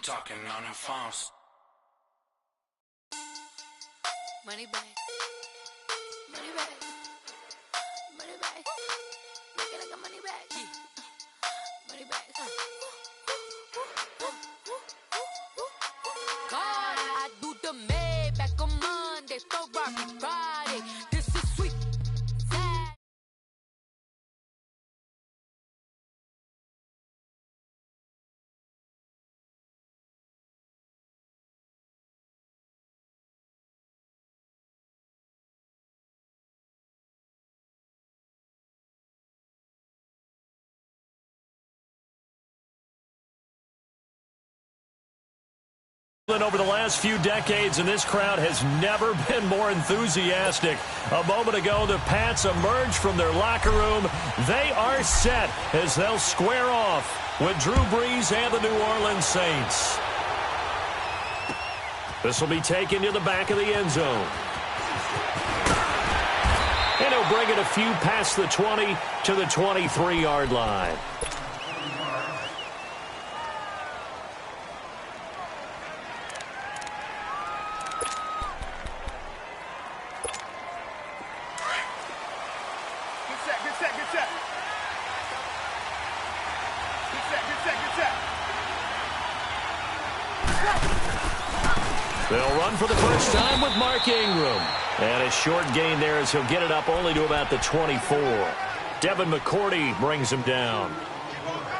talking on the phones. Money bag. Money bag. Money bag. Make it like a money bag. Yeah. Money bag. God, I do the Maybach on Monday, Ferrari Friday. This is sweet. Sad. Over the last few decades, and this crowd has never been more enthusiastic. A moment ago, the Pats emerged from their locker room. They are set as they'll square off with Drew Brees and the New Orleans Saints. This will be taken to the back of the end zone. And he'll bring it a few past the 20 to the 23-yard line. They'll run for the first time with Mark Ingram. And a short gain there as he'll get it up only to about the 24. Devin McCourty brings him down.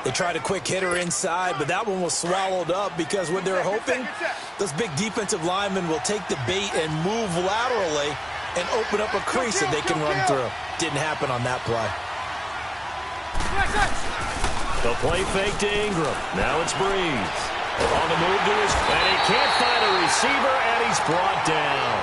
They tried a quick hitter inside, but that one was swallowed up because what they're hoping, those big defensive linemen will take the bait and move laterally and open up a crease that they can run through. Didn't happen on that play. The play fake to Ingram. Now it's Brees. On the move to his, and he can't find a receiver, and he's brought down.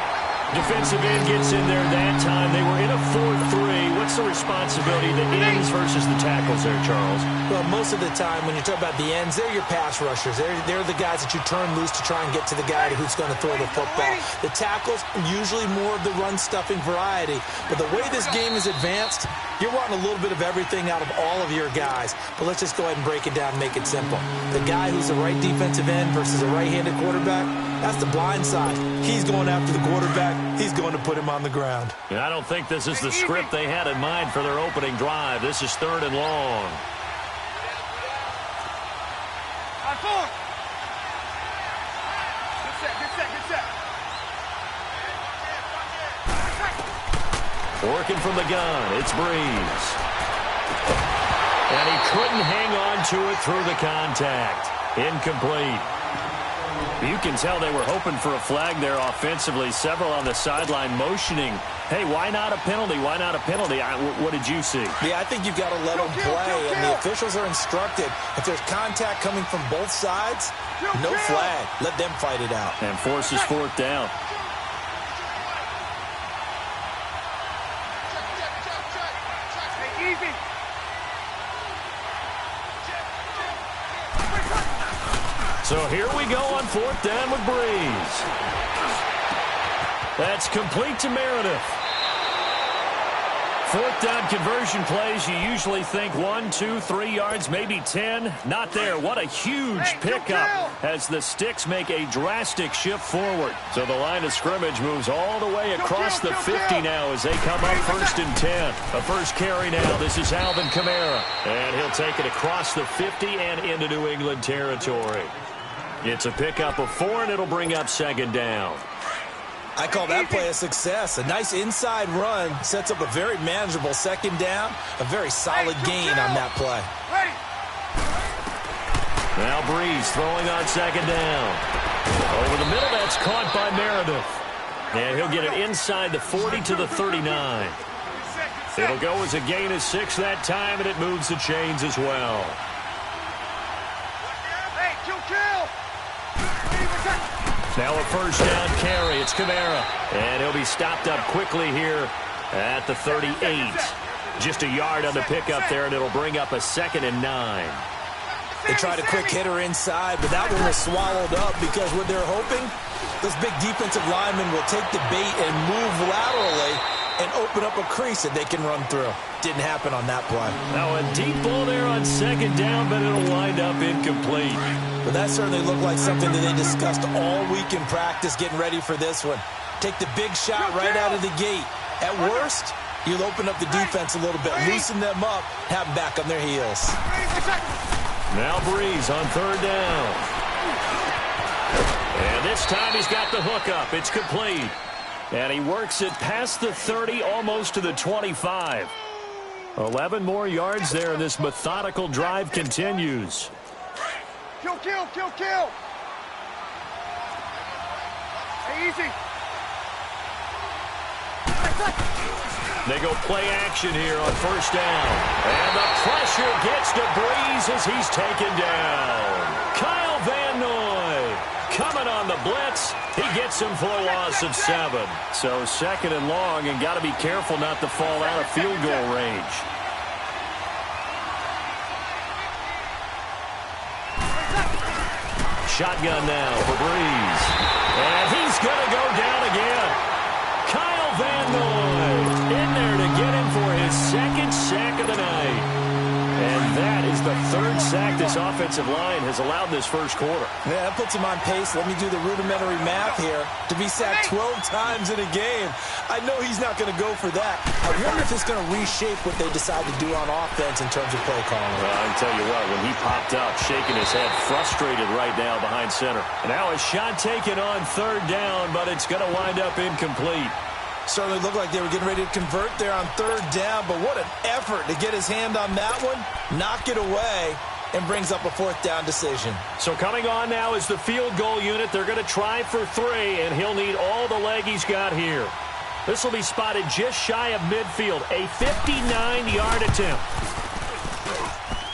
Defensive end gets in there that time. They were in a 4-3. What's the responsibility of the ends versus the tackles there, Charles? Well, most of the time when you talk about the ends, they're your pass rushers. They're the guys that you turn loose to try and get to the guy who's going to throw the football. The tackles, usually more of the run-stuffing variety. But the way this game is advanced, you're wanting a little bit of everything out of all of your guys. But let's just go ahead and break it down and make it simple. The guy who's the right defensive end versus a right-handed quarterback, that's the blind side. He's going after the quarterback. He's going to put him on the ground. And I don't think this is the script they had in mind for their opening drive. This is 3rd and long. Working from the gun, it's Brees. And he couldn't hang on to it through the contact. Incomplete. You can tell they were hoping for a flag there offensively. Several on the sideline motioning, hey, why not a penalty? Why not a penalty? What did you see? Yeah, I think you've got to let them play, and the officials are instructed. If there's contact coming from both sides, no flag. Let them fight it out. And forces 4th down. So here we go on 4th down with Brees. That's complete to Meredith. 4th down conversion plays, you usually think 1, 2, 3 yards, maybe 10. Not there. What a huge pickup as the Sticks make a drastic shift forward. So the line of scrimmage moves all the way across the 50 now as they come up 1st and 10. A first carry now. This is Alvin Kamara. And he'll take it across the 50 and into New England territory. It's a pickup of 4, and it'll bring up 2nd down. I call that play a success. A nice inside run sets up a very manageable 2nd down. A very solid gain on that play. Now Brees throwing on 2nd down. Over the middle, that's caught by Meredith. And he'll get it inside the 40 to the 39. It'll go as a gain of 6 that time, and it moves the chains as well. Now a first down carry. It's Kamara. And he'll be stopped up quickly here at the 38. Just a yard on the pickup there, and it'll bring up a 2nd and 9. They tried a quick hitter inside, but that one was swallowed up because what they're hoping, those big defensive linemen will take the bait and move laterally and open up a crease that they can run through. Didn't happen on that play. Now a deep ball there on second down, but it'll wind up incomplete. But that certainly looked like something that they discussed all week in practice getting ready for this one. Take the big shot right out of the gate. At worst, you'll open up the defense a little bit, loosen them up, have them back on their heels. Now Breeze on third down. And this time he's got the hook up. It's complete. And he works it past the 30, almost to the 25. 11 more yards there, and this methodical drive continues. Kill, kill, kill, kill. Hey, easy. They go play action here on first down. And the pressure gets to Breeze as he's taken down. Kyle Van Noy coming on the blitz. He gets him for a loss of 7. So second and long, and got to be careful not to fall out of field goal range. Shotgun now for Breeze. And he's going to go down again. Kyle Van Noy in there to get him for his second sack of the night. And that is the third sack this offensive line has allowed this first quarter. Yeah, that puts him on pace. Let me do the rudimentary math here. To be sacked 12 times in a game, I know he's not going to go for that. I wonder if it's going to reshape what they decide to do on offense in terms of play calling. Well, I can tell you what, when he popped up, shaking his head, frustrated right now behind center. And now a shot taken on third down, but it's going to wind up incomplete. Certainly looked like they were getting ready to convert there on third down, but what an effort to get his hand on that one, knock it away, and brings up a fourth down decision. So coming on now is the field goal unit. They're going to try for 3, and he'll need all the leg he's got here. This will be spotted just shy of midfield, a 59-yard attempt.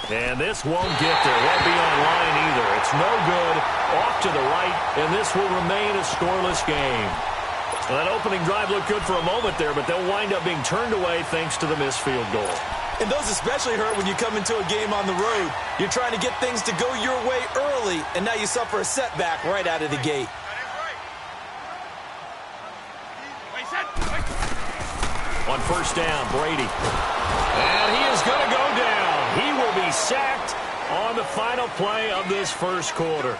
And this won't get there. Won't be on line either. It's no good. Off to the right, and this will remain a scoreless game. Well, that opening drive looked good for a moment there, but they'll wind up being turned away thanks to the missed field goal. And those especially hurt when you come into a game on the road. You're trying to get things to go your way early, and now you suffer a setback right out of the gate. On first down, Brady. And he is going to go down. He will be sacked on the final play of this first quarter.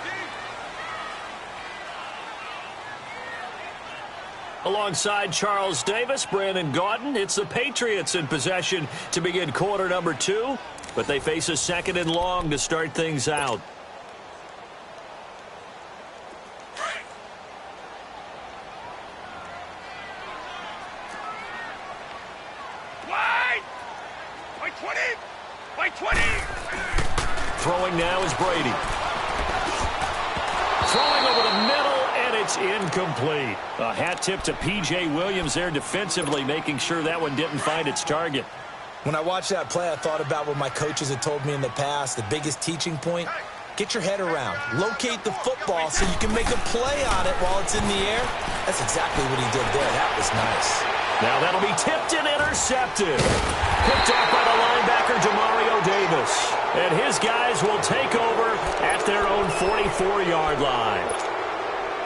Alongside Charles Davis, Brandon Gaudin, it's the Patriots in possession to begin quarter number 2, but they face a second and long to start things out. Wide! White 20! White 20! Throwing now is Brady. Throwing over the middle. It's incomplete. A hat tip to P.J. Williams there defensively, making sure that one didn't find its target. When I watched that play, I thought about what my coaches had told me in the past. The biggest teaching point, get your head around. Locate the football so you can make a play on it while it's in the air. That's exactly what he did there. That was nice. Now that'll be tipped and intercepted. Picked off by the linebacker, Demario Davis. And his guys will take over at their own 44-yard line.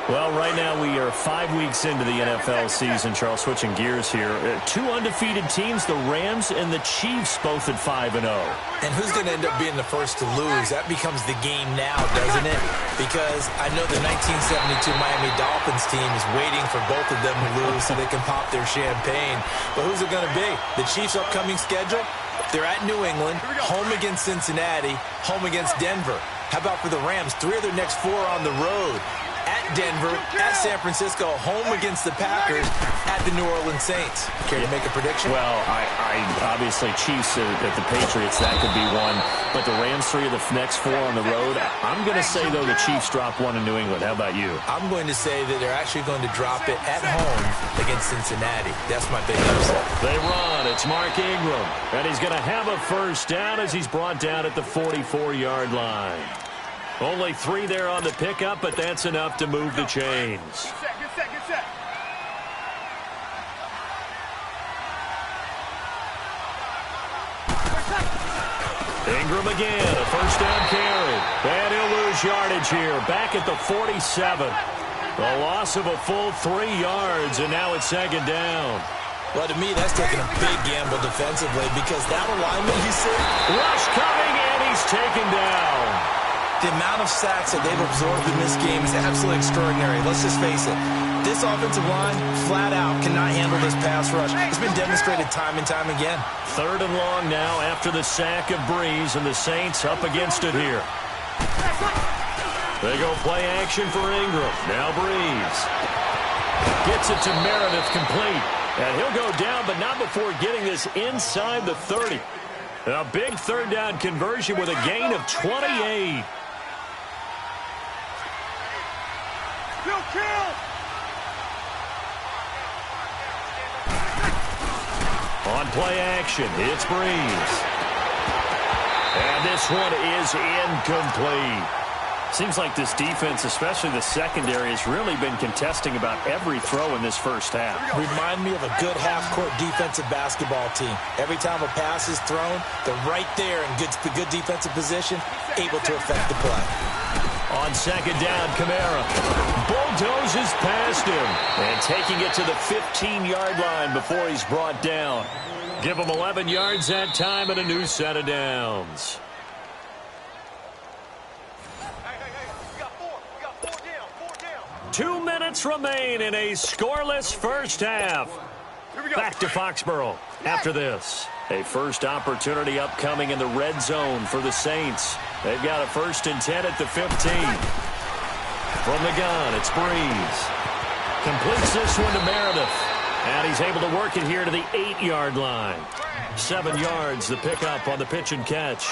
Well, right now we are 5 weeks into the NFL season, Charles, switching gears here. 2 undefeated teams, the Rams and the Chiefs, both at 5-0. And who's going to end up being the first to lose? That becomes the game now, doesn't it? Because I know the 1972 Miami Dolphins team is waiting for both of them to lose so they can pop their champagne. But who's it going to be? The Chiefs' upcoming schedule? They're at New England, home against Cincinnati, home against Denver. How about for the Rams? 3 of their next 4 on the road. At Denver, at San Francisco, home against the Packers, at the New Orleans Saints. Care to make a prediction? Well, I obviously Chiefs at the Patriots, that could be one. But the Rams, 3 of the next 4 on the road. I'm going to say, though, the Chiefs drop 1 in New England. How about you? I'm going to say that they're actually going to drop it at home against Cincinnati. That's my big upset. They run. It's Mark Ingram. And he's going to have a first down as he's brought down at the 44-yard line. Only 3 there on the pickup, but that's enough to move the chains. Get set, get set, get set. Ingram again, a first down carry. And he'll lose yardage here, back at the 47. A loss of a full 3 yards, and now it's second down. Well, to me, that's taking a big gamble defensively because that alignment you see. Rush coming, and he's taken down. The amount of sacks that they've absorbed in this game is absolutely extraordinary. Let's just face it. This offensive line, flat out, cannot handle this pass rush. It's been demonstrated time and time again. 3rd and long now after the sack of Breeze, and the Saints up against it here. They go play action for Ingram. Now Breeze. Gets it to Meredith complete. And he'll go down, but not before getting this inside the 30. A big 3rd down conversion with a gain of 28. Kill! On play action, it's Breeze. And this one is incomplete. Seems like this defense, especially the secondary, has really been contesting about every throw in this first half. Remind me of a good half-court defensive basketball team. Every time a pass is thrown, they're right there in good defensive position, able to affect the play. On 2nd down, Kamara bulldozes past him and taking it to the 15-yard line before he's brought down. Give him 11 yards that time and a new set of downs. We got 4 down. 2 minutes remain in a scoreless first half. Back to Foxborough after this. A first opportunity upcoming in the red zone for the Saints. They've got a 1st and 10 at the 15. From the gun, it's Breeze. Completes this one to Meredith. And he's able to work it here to the 8-yard line. 7 yards, the pickup on the pitch and catch.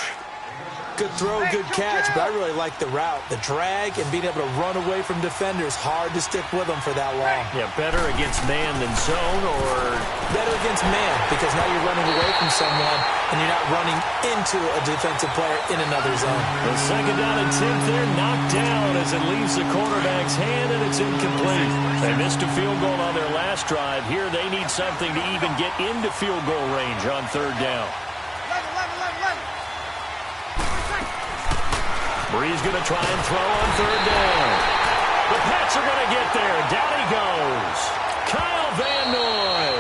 Good throw, good catch, but I really like the route. The drag and being able to run away from defenders. Hard to stick with them for that long. Yeah, better against man than zone, or better against man, because now you're running away from someone and you're not running into a defensive player in another zone. The 2nd down and 10 there, knocked down as it leaves the quarterback's hand, and it's incomplete. They missed a field goal on their last drive. Here they need something to even get into field goal range on 3rd down. Breeze going to try and throw on 3rd down. The Pats are going to get there. Down he goes. Kyle Van Noy.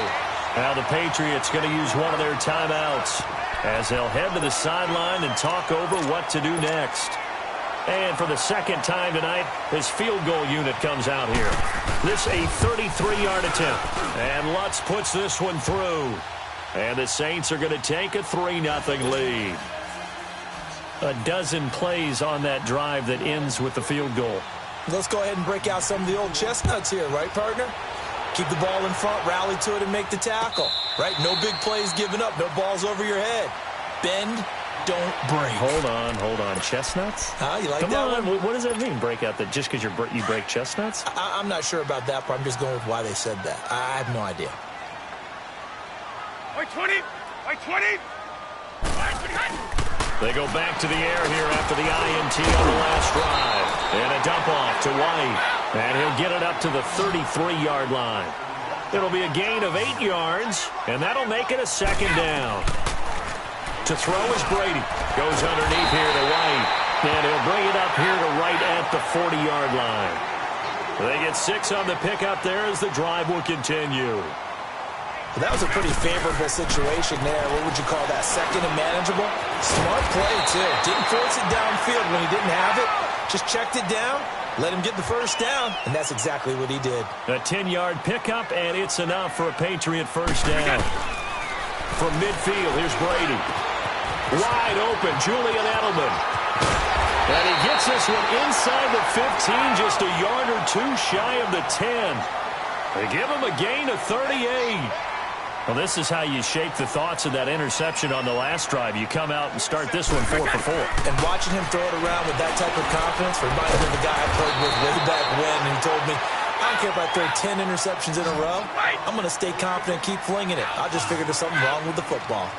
Now the Patriots going to use one of their timeouts as they'll head to the sideline and talk over what to do next. And for the 2nd time tonight, his field goal unit comes out here. This a 33-yard attempt. And Lutz puts this one through. And the Saints are going to take a 3-0 lead. A dozen plays on that drive that ends with the field goal. Let's go ahead and break out some of the old chestnuts here, right, partner? Keep the ball in front, rally to it, and make the tackle, right? No big plays given up, no balls over your head. Bend, don't break. Hold on. Chestnuts? Huh? You like Come that on. one? What does that mean, break out? That just because you break chestnuts? I'm not sure about that, but I'm just going with why they said that. I have no idea. By 20! By 20! They go back to the air here after the INT on the last drive. And a dump off to White. And he'll get it up to the 33-yard line. It'll be a gain of 8 yards, and that'll make it a 2nd down. To throw is Brady. Goes underneath here to White. And he'll bring it up here to right at the 40-yard line. They get 6 on the pickup there as the drive will continue. Well, that was a pretty favorable situation there. What would you call that? 2nd and manageable? Smart play, too. Didn't force it downfield when he didn't have it. Just checked it down, let him get the 1st down, and that's exactly what he did. A 10-yard pickup, and it's enough for a Patriot 1st down. From midfield, here's Brady. Wide open, Julian Edelman. And he gets this one inside the 15, just a yard or 2 shy of the 10. They give him a gain of 38. Well, this is how you shake the thoughts of that interception on the last drive. You come out and start this one 4 for 4. And watching him throw it around with that type of confidence reminds me of the guy I played with way back when, and he told me, I don't care if I throw 10 interceptions in a row. I'm going to stay confident, keep flinging it. I just figured there's something wrong with the football.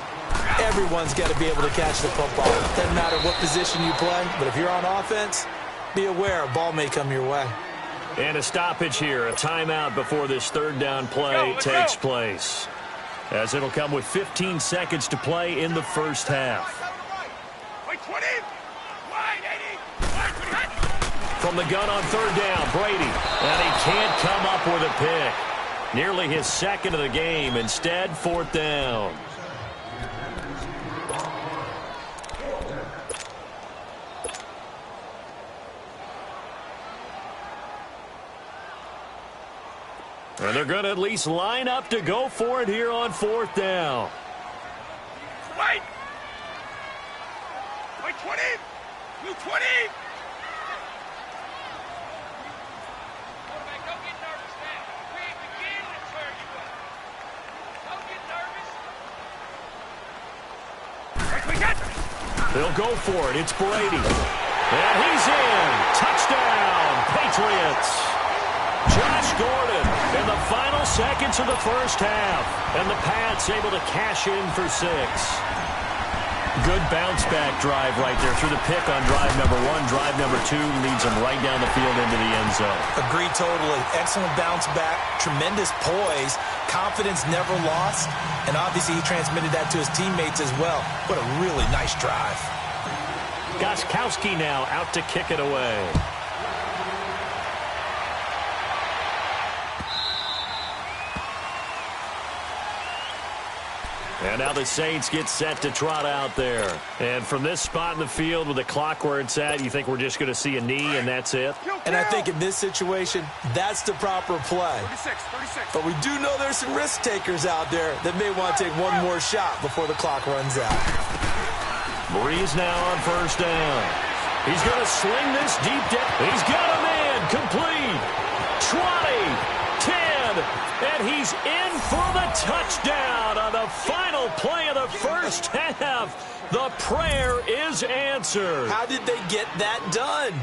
Everyone's got to be able to catch the football. Doesn't matter what position you play, but if you're on offense, be aware a ball may come your way. And a stoppage here, a timeout before this 3rd down play takes place. As it'll come with 15 seconds to play in the first half. From the gun on 3rd down, Brady. And he can't come up with a pick. Nearly his second of the game. Instead, 4th down. And they're going to at least line up to go for it here on 4th down. Wait! Wait, 20! You 20! Quarterback, don't get nervous now. We ain't beginning to tear you up. Don't get nervous. Wait, we got this! They'll go for it. It's Brady. And he's in. Touchdown, Patriots. Josh Gordon in the final seconds of the first half. And the Pats able to cash in for 6. Good bounce-back drive right there through the pick on drive number 1. Drive number 2 leads them right down the field into the end zone. Agree totally. Excellent bounce-back, tremendous poise, confidence never lost, and obviously he transmitted that to his teammates as well. What a really nice drive. Gostkowski now out to kick it away. And now the Saints get set to trot out there. And from this spot in the field with the clock where it's at, you think we're just going to see a knee and that's it? And I think in this situation, that's the proper play. 36. But we do know there's some risk takers out there that may want to take one more shot before the clock runs out. Breeze now on 1st down. He's going to sling this deep down. He's got a man complete. 20. 10, and he's in for the touchdown on the final play of the first half. The prayer is answered. How did they get that done?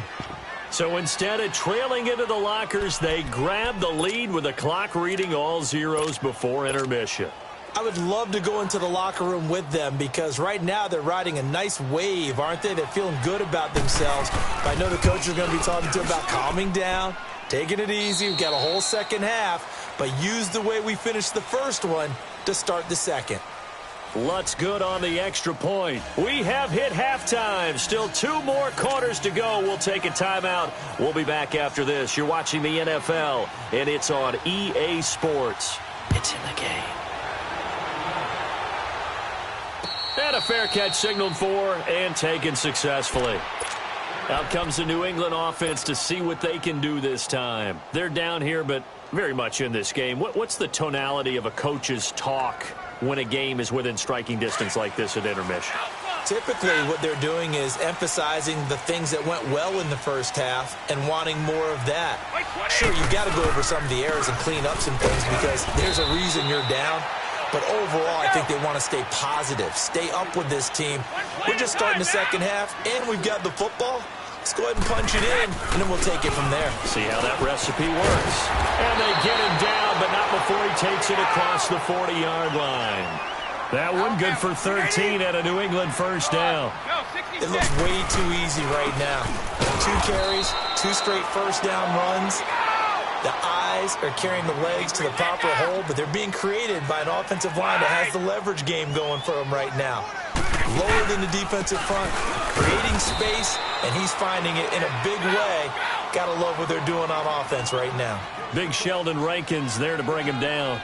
So instead of trailing into the lockers, they grab the lead with the clock reading all zeros before intermission. I would love to go into the locker room with them because right now they're riding a nice wave, aren't they? They're feeling good about themselves. But I know the coach is going to be talking to them about calming down, taking it easy. We've got a whole second half, but use the way we finished the first one to start the second. Lutz good on the extra point. We have hit halftime. Still 2 more quarters to go. We'll take a timeout. We'll be back after this. You're watching the NFL, and it's on EA Sports. It's in the game. And a fair catch signaled for and taken successfully. Out comes the New England offense to see what they can do this time. They're down here, but very much in this game. What's the tonality of a coach's talk when a game is within striking distance like this at intermission? Typically, what they're doing is emphasizing the things that went well in the first half and wanting more of that. Sure, you've got to go over some of the errors and clean up some things because there's a reason you're down. But overall, I think they want to stay positive, stay up with this team. We're just starting the second half, and we've got the football. Let's go ahead and punch it in, and then we'll take it from there. See how that recipe works. And they get him down, but not before he takes it across the 40-yard line. That one good for 13 at a New England first down. It looks way too easy right now. 2 carries, 2 straight first down runs. The eyes are carrying the legs to the proper hole, but they're being created by an offensive line that has the leverage game going for them right now. Lower than the defensive front, creating space, and he's finding it in a big way. Gotta love what they're doing on offense right now. Big Sheldon Rankins there to bring him down.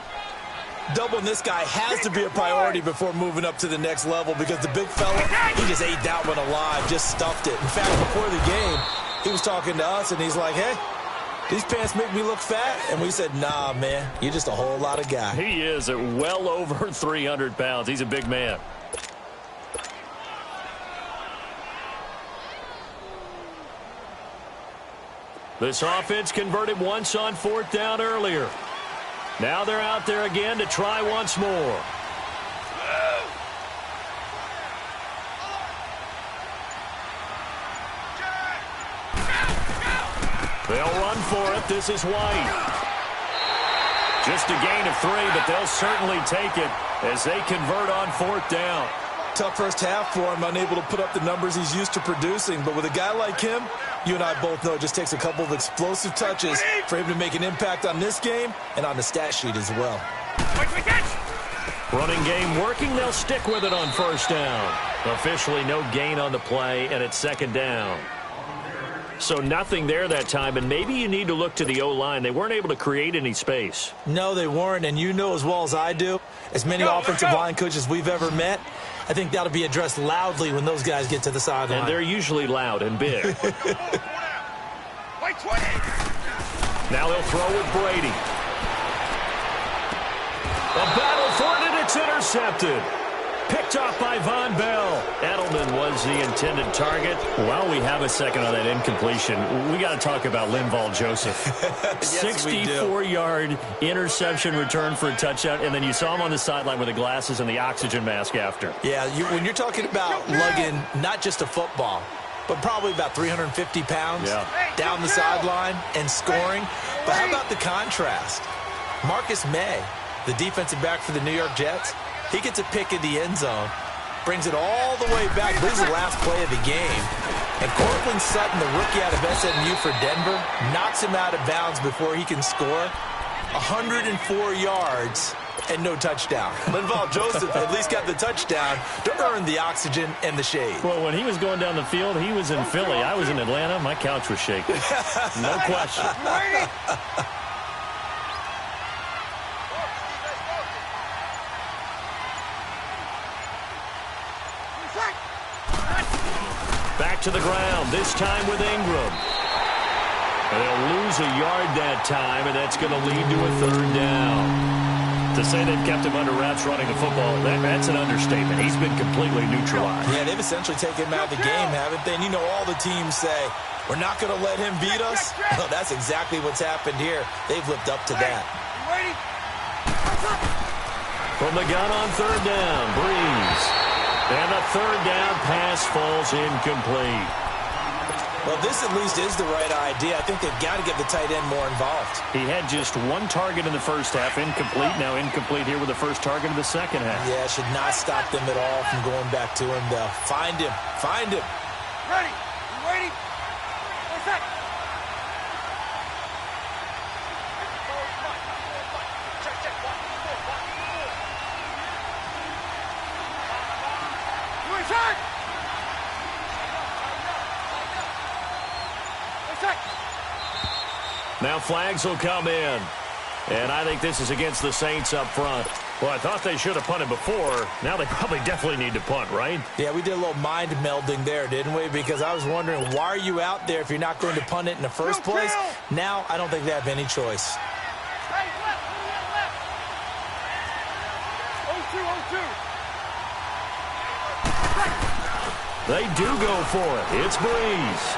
Doubling this guy has to be a priority before moving up to the next level because the big fella, he just ate that one alive, just stuffed it. In fact, before the game, he was talking to us, and he's like, hey, these pants make me look fat. And we said, nah, man, you're just a whole lot of guy. He is at well over 300 pounds. He's a big man. This offense converted once on 4th down earlier. Now they're out there again to try once more. They'll run for it. This is White. Just a gain of 3, but they'll certainly take it as they convert on 4th down. Tough first half for him, unable to put up the numbers he's used to producing. But with a guy like him, you and I both know it just takes a couple of explosive touches for him to make an impact on this game and on the stat sheet as well. Running game working. They'll stick with it on 1st down. Officially no gain on the play, and it's 2nd down. So nothing there that time, and maybe you need to look to the O-line. They weren't able to create any space. No, they weren't, and you know as well as I do, as many offensive line coaches we've ever met, I think that'll be addressed loudly when those guys get to the sideline. And they're usually loud and big. Now they'll throw with Brady. A battle for it, and it's intercepted. Picked off by Von Bell. Edelman was the intended target. While we have a second on that incompletion, we got to talk about Linval Joseph. Yes, 64-yard interception return for a touchdown, and then you saw him on the sideline with the glasses and the oxygen mask after. Yeah, when you're talking about lugging not just a football, but probably about 350 pounds down the sideline and scoring. But how about the contrast? Marcus May, the defensive back for the New York Jets, he gets a pick in the end zone, brings it all the way back. This is the last play of the game. And Cortland Sutton, the rookie out of SMU for Denver, knocks him out of bounds before he can score. 104 yards and no touchdown. Linval Joseph at least got the touchdown to earn the oxygen and the shade. Well, when he was going down the field, he was in Philly. I was in Atlanta. My couch was shaking. No question. Back to the ground, this time with Ingram. They'll lose a yard that time, and that's going to lead to a third down. To say they've kept him under wraps running the football, that's an understatement. He's been completely neutralized. Yeah, they've essentially taken him out of the game, haven't they? And you know all the teams say, we're not going to let him beat us. Well, that's exactly what's happened here. They've lived up to that. From the gun on third down, Breeze. And the third down pass falls incomplete. Well, this at least is the right idea. I think they've got to get the tight end more involved. He had just one target in the first half, incomplete. Now incomplete here with the first target of the second half. Yeah, it should not stop them at all from going back to him, though. Find him. Find him. Ready. You waiting? What's that? You inside? Now flags will come in. And I think this is against the Saints up front. Well, I thought they should have punted before. Now they probably definitely need to punt, right? Yeah, we did a little mind melding there, didn't we? Because I was wondering, why are you out there if you're not going to punt it in the first place? Now I don't think they have any choice. Hey, left. 0-2. They do go for it. It's Breeze.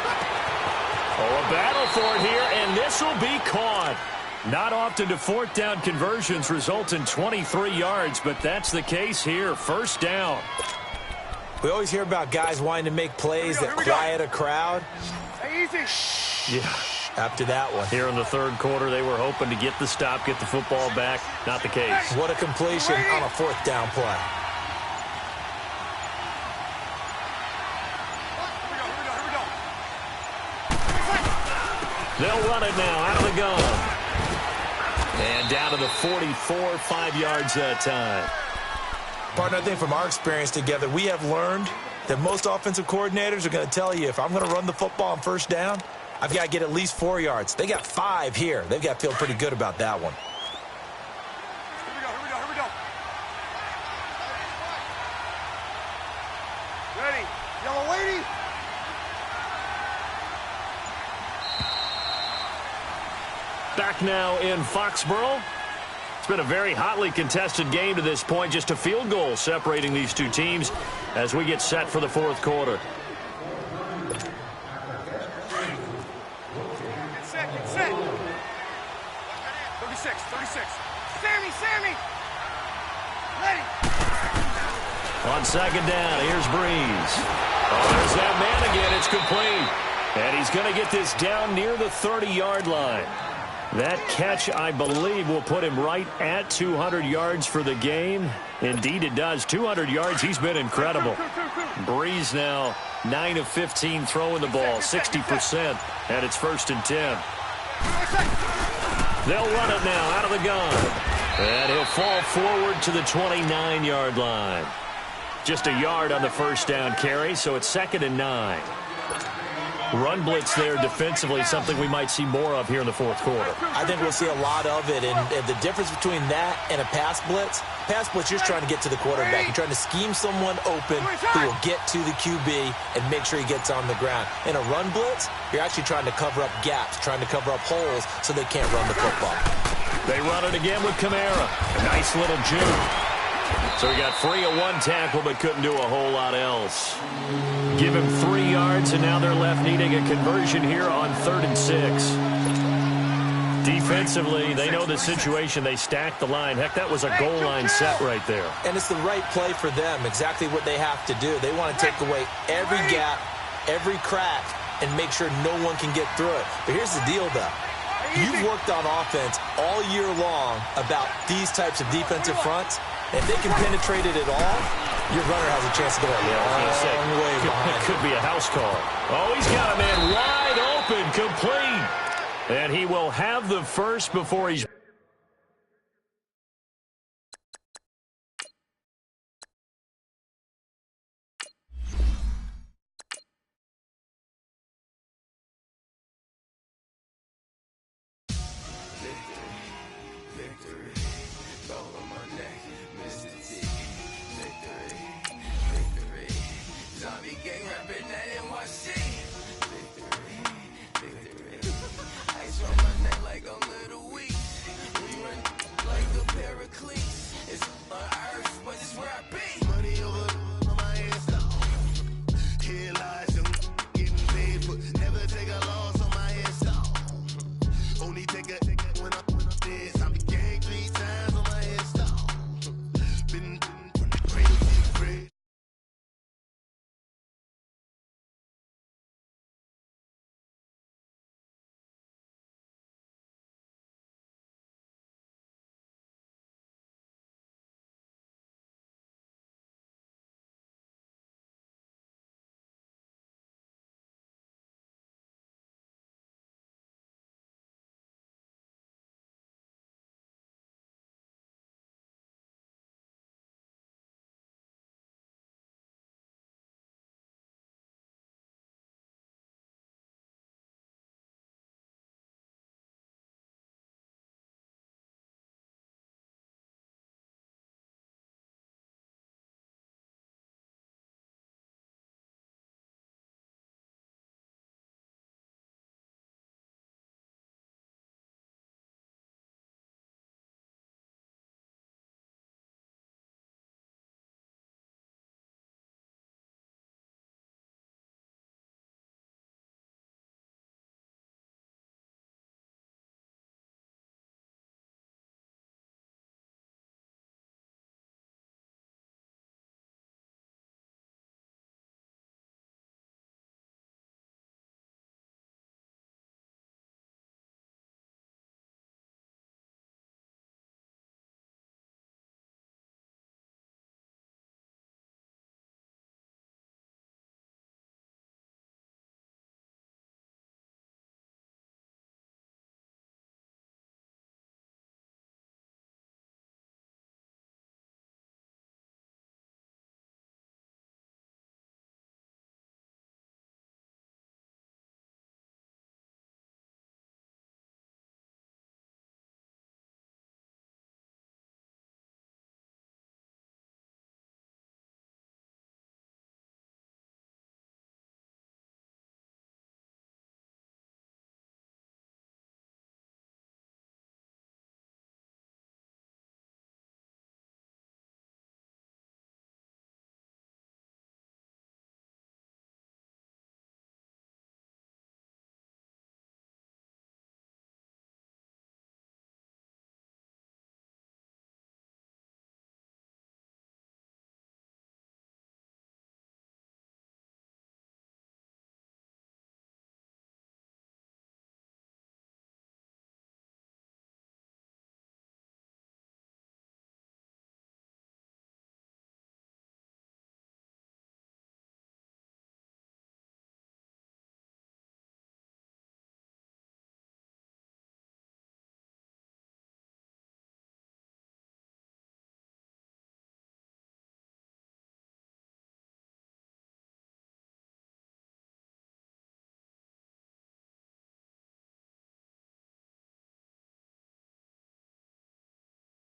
Oh, a battle for it here, and this will be caught. Not often do fourth down conversions result in 23 yards, but that's the case here. First down. We always hear about guys wanting to make plays that quiet a crowd. Hey, easy. Yeah. After that one. Here in the third quarter, they were hoping to get the stop, get the football back. Not the case. What a completion on a fourth down play. They'll run it now out of the gun. And down to the 44, 5 yards that time. Partner, I think from our experience together, we have learned that most offensive coordinators are going to tell you, if I'm going to run the football on first down, I've got to get at least 4 yards. They got 5 here. They've got to feel pretty good about that one. Here we go. Ready. Yellow lady. Back now in Foxborough. It's been a very hotly contested game to this point. Just a field goal separating these two teams as we get set for the fourth quarter. Get set. 36. Sammy. Ready. On second down, here's Breeze. Oh, there's that man again. It's complete. And he's going to get this down near the 30-yard line. That catch, I believe, will put him right at 200 yards for the game. Indeed, it does. 200 yards. He's been incredible. Breeze now 9 of 15 throwing the ball, 60%, and it's 1st and 10. They'll run it now out of the gun. And he'll fall forward to the 29-yard line. Just a yard on the first down carry, so it's 2nd and 9. run blitz there defensively, something we might see more of here in the fourth quarter. I think we'll see a lot of it, and the difference between that and a pass blitz, you're just trying to get to the quarterback. You're trying to scheme someone open who will get to the QB and make sure he gets on the ground. In a run blitz, you're actually trying to cover up gaps, trying to cover up holes so they can't run the football. They run it again with Kamara. A nice little juke. So he got free of one tackle but couldn't do a whole lot else. Give him 3 yards, and now they're left needing a conversion here on 3rd and 6. Defensively, they know the situation. They stack the line. Heck, that was a goal line set right there. And it's the right play for them, exactly what they have to do. They want to take away every gap, every crack, and make sure no one can get through it. But here's the deal, though. You've worked on offense all year long about these types of defensive fronts. If they can penetrate it at all, your runner has a chance to go a long way behind. Could be a house call. Oh, he's got a man wide open, complete. And he will have the first before he's